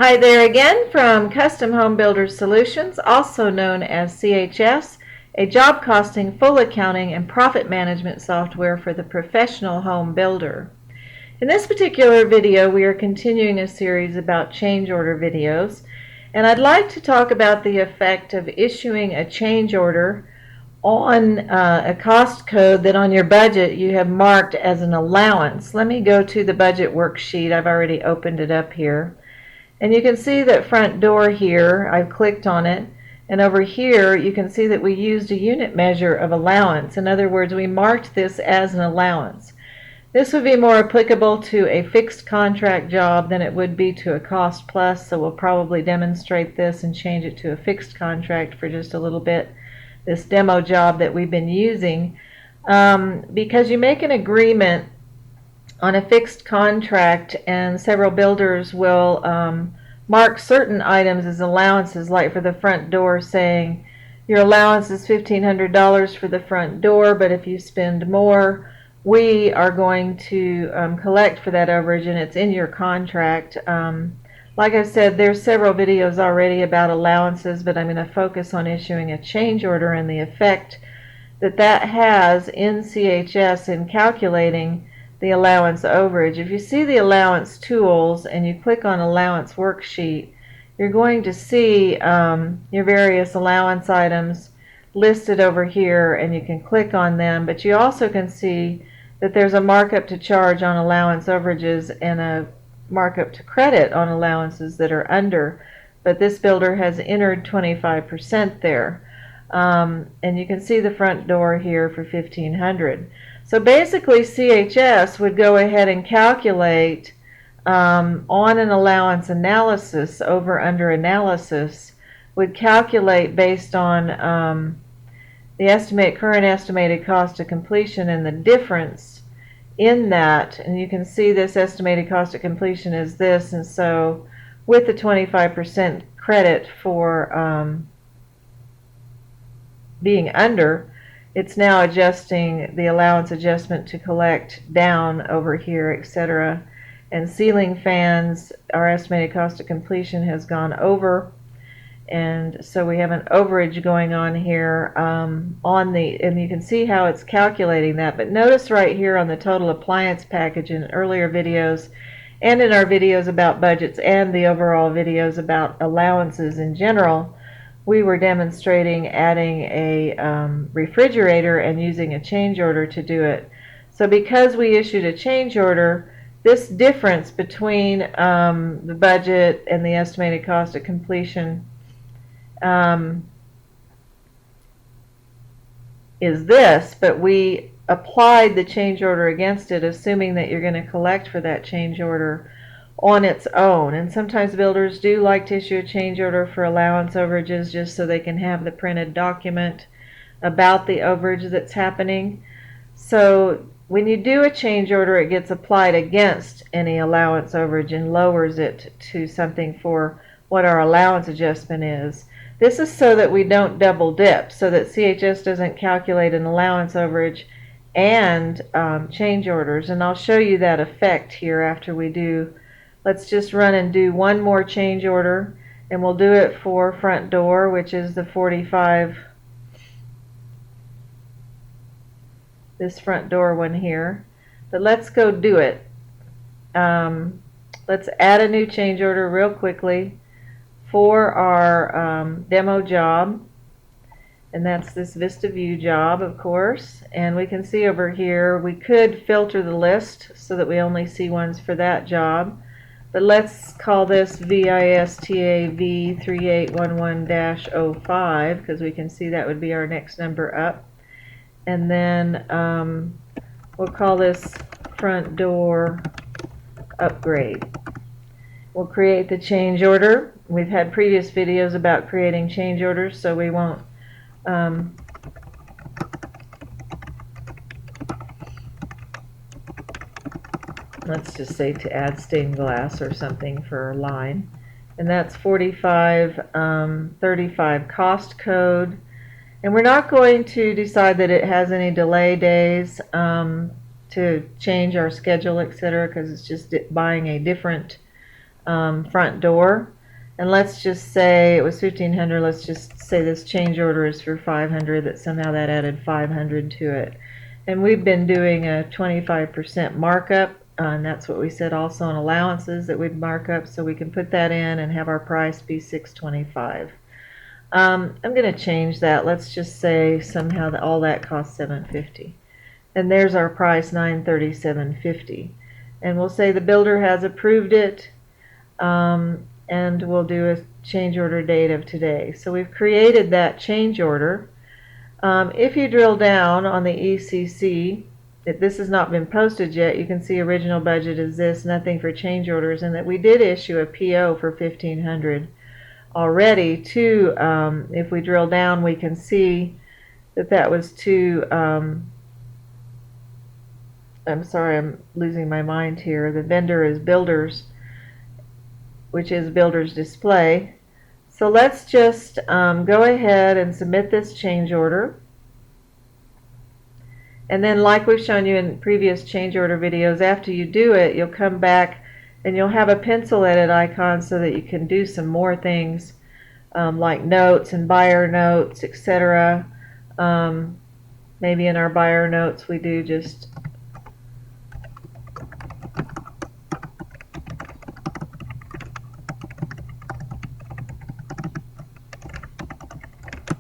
Hi there again from Custom Home Builder Solutions, also known as CHS, a job costing, full accounting, and profit management software for the professional home builder. In this particular video, we are continuing a series about change order videos, and I'd like to talk about the effect of issuing a change order on a cost code that on your budget you have marked as an allowance. Let me go to the budget worksheet. I've already opened it up here. And you can see that front door here, I've clicked on it, and over here you can see that we used a unit measure of allowance. In other words, we marked this as an allowance. This would be more applicable to a fixed contract job than it would be to a cost plus, so we'll probably demonstrate this and change it to a fixed contract for just a little bit, this demo job that we've been using. Because you make an agreement on a fixed contract, and several builders will mark certain items as allowances, like for the front door, saying your allowance is $1,500 for the front door, but if you spend more, we are going to collect for that overage, and it's in your contract. Like I said, there's several videos already about allowances, but I'm going to focus on issuing a change order and the effect that that has in CHS in calculating the allowance overage. If you see the allowance tools and you click on allowance worksheet, you're going to see your various allowance items listed over here, and you can click on them, but you also can see that there's a markup to charge on allowance overages and a markup to credit on allowances that are under, but this builder has entered 25% there. And you can see the front door here for $1,500. So basically CHS would go ahead and calculate on an allowance analysis, over under analysis, would calculate based on the current estimated cost of completion and the difference in that. And you can see this estimated cost of completion is this, and so with the 25% credit for being under, it's now adjusting the allowance adjustment to collect down over here, etc. And ceiling fans, our estimated cost of completion has gone over, and so we have an overage going on here and you can see how it's calculating that. But notice right here on the total appliance package, in earlier videos and in our videos about budgets and the overall videos about allowances in general, we were demonstrating adding a refrigerator and using a change order to do it. So because we issued a change order, this difference between the budget and the estimated cost of completion is this, but we applied the change order against it, assuming that you're going to collect for that change order on its own. And sometimes builders do like to issue a change order for allowance overages just so they can have the printed document about the overage that's happening. So when you do a change order, it gets applied against any allowance overage and lowers it to something for what our allowance adjustment is. This is so that we don't double dip, so that CHS doesn't calculate an allowance overage and change orders. And I'll show you that effect here after we do. Let's just run and do one more change order, and we'll do it for front door, which is the 45, this front door one here. But let's go do it. Let's add a new change order real quickly for our demo job, and that's this Vista View job, of course. And we can see over here we could filter the list so that we only see ones for that job. But let's call this VISTA V3811-05, because we can see that would be our next number up. And then we'll call this front door upgrade. We'll create the change order. We've had previous videos about creating change orders, so we won't let's just say to add stained glass or something for a line. And that's 4535 cost code. And we're not going to decide that it has any delay days to change our schedule, etc., because it's just buying a different front door. And let's just say it was 1,500. Let's just say this change order is for 500, that somehow that added 500 to it. And we've been doing a 25% markup, and that's what we said also on allowances that we'd mark up, so we can put that in and have our price be $625. I'm going to change that. Let's just say somehow that all that costs $750. And there's our price, $937.50. And we'll say the builder has approved it, and we'll do a change order date of today. So we've created that change order. If you drill down on the ECC, if this has not been posted yet, you can see original budget is this, nothing for change orders, and that we did issue a PO for $1,500 already to, if we drill down, we can see that that was to, I'm sorry, I'm losing my mind here. The vendor is Builders, which is Builders Display. So let's just go ahead and submit this change order. And then, like we've shown you in previous change order videos, after you do it, you'll come back and you'll have a pencil edit icon so that you can do some more things like notes and buyer notes, etc. Maybe in our buyer notes we do just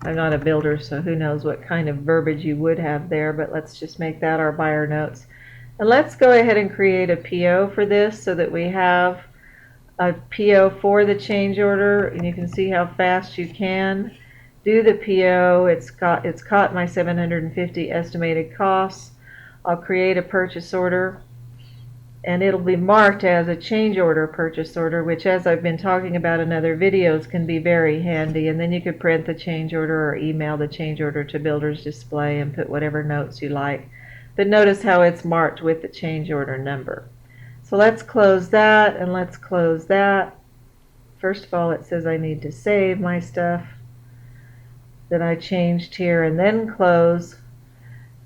I'm not a builder, so who knows what kind of verbiage you would have there, but let's just make that our buyer notes. And let's go ahead and create a PO for this so that we have a PO for the change order, and you can see how fast you can do the PO. It's caught my 750 estimated costs. I'll create a purchase order, and it'll be marked as a change order purchase order, which, as I've been talking about in other videos, can be very handy. And then you could print the change order or email the change order to Builders Display and put whatever notes you like. But notice how it's marked with the change order number. So let's close that, and let's close that. First of all, it says I need to save my stuff that I changed here, and then close.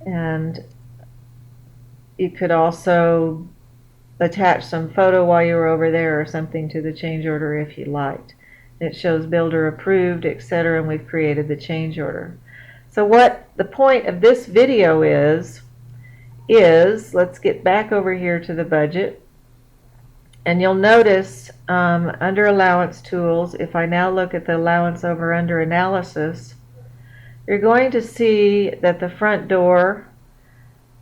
And you could also attach some photo while you were over there or something to the change order if you liked. It shows builder approved, etc., and we've created the change order. So what the point of this video is let's get back over here to the budget, and you'll notice under allowance tools, if I now look at the allowance over under analysis, you're going to see that the front door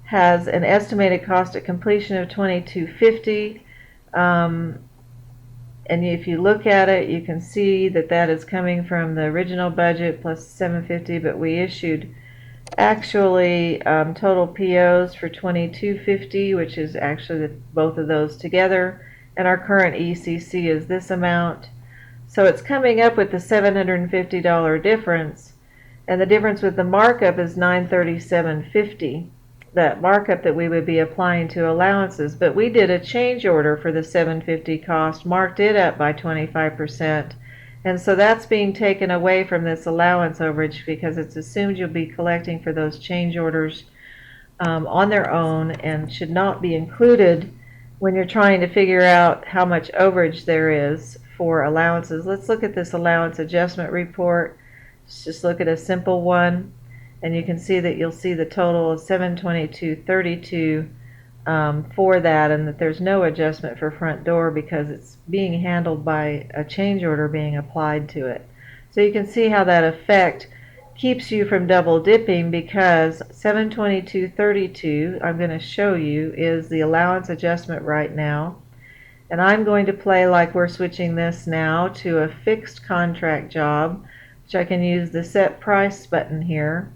has an estimated cost at completion of $22.50, and if you look at it, you can see that that is coming from the original budget plus $750, but we issued actually total POs for $22.50, which is actually both of those together, and our current ECC is this amount. So it's coming up with the $750 difference, and the difference with the markup is $937.50. That markup that we would be applying to allowances, but we did a change order for the $750 cost, marked it up by 25%, and so that's being taken away from this allowance overage because it's assumed you'll be collecting for those change orders on their own and should not be included when you're trying to figure out how much overage there is for allowances. Let's look at this allowance adjustment report. Let's just look at a simple one. And you can see that you'll see the total of $722.32 for that, and that there's no adjustment for front door because it's being handled by a change order being applied to it. So you can see how that effect keeps you from double dipping, because $722.32, I'm going to show you, is the allowance adjustment right now. And I'm going to play like we're switching this now to a fixed contract job, which I can use the set price button here.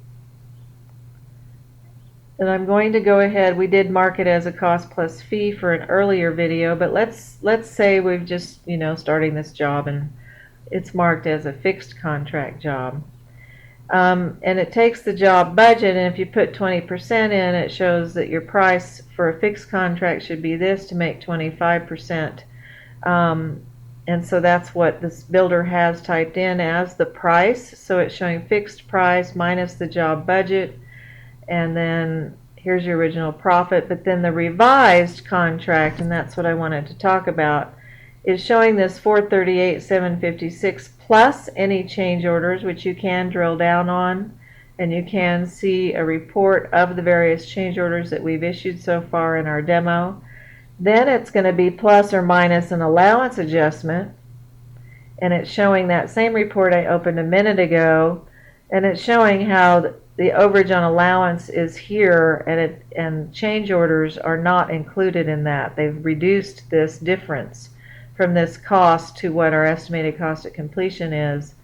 And I'm going to go ahead, we did mark it as a cost plus fee for an earlier video, but let's say we've just, starting this job and it's marked as a fixed contract job. And it takes the job budget, and if you put 20% in, it shows that your price for a fixed contract should be this to make 25%. And so that's what this builder has typed in as the price. So it's showing fixed price minus the job budget, and then here's your original profit. But then the revised contract, and that's what I wanted to talk about, is showing this 438,756 plus any change orders, which you can drill down on, and you can see a report of the various change orders that we've issued so far in our demo. Then it's going to be plus or minus an allowance adjustment, and it's showing that same report I opened a minute ago, and it's showing how the overage on allowance is here, and change orders are not included in that. They've reduced this difference from this cost to what our estimated cost at completion is.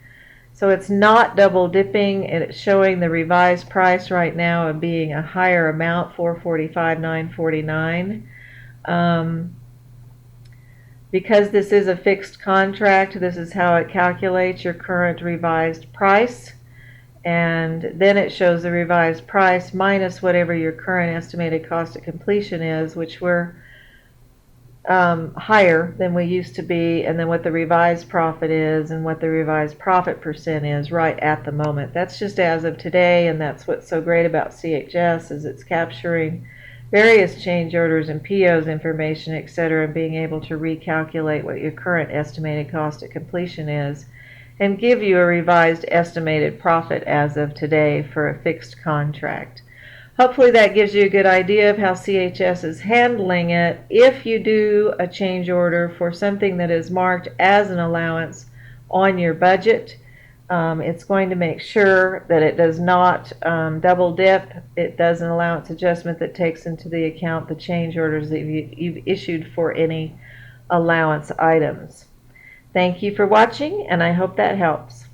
So it's not double dipping, and it's showing the revised price right now of being a higher amount, $445,949. Because this is a fixed contract, this is how it calculates your current revised price, and then it shows the revised price minus whatever your current estimated cost of completion is, which we're higher than we used to be, and then what the revised profit is and what the revised profit percent is right at the moment. That's just as of today, and that's what's so great about CHS, is it's capturing various change orders and POs information, etc., and being able to recalculate what your current estimated cost at completion is and give you a revised estimated profit as of today for a fixed contract. Hopefully that gives you a good idea of how CHS is handling it. If you do a change order for something that is marked as an allowance on your budget, it's going to make sure that it does not double dip. It does an allowance adjustment that takes into the account the change orders that you've issued for any allowance items. Thank you for watching, and I hope that helps.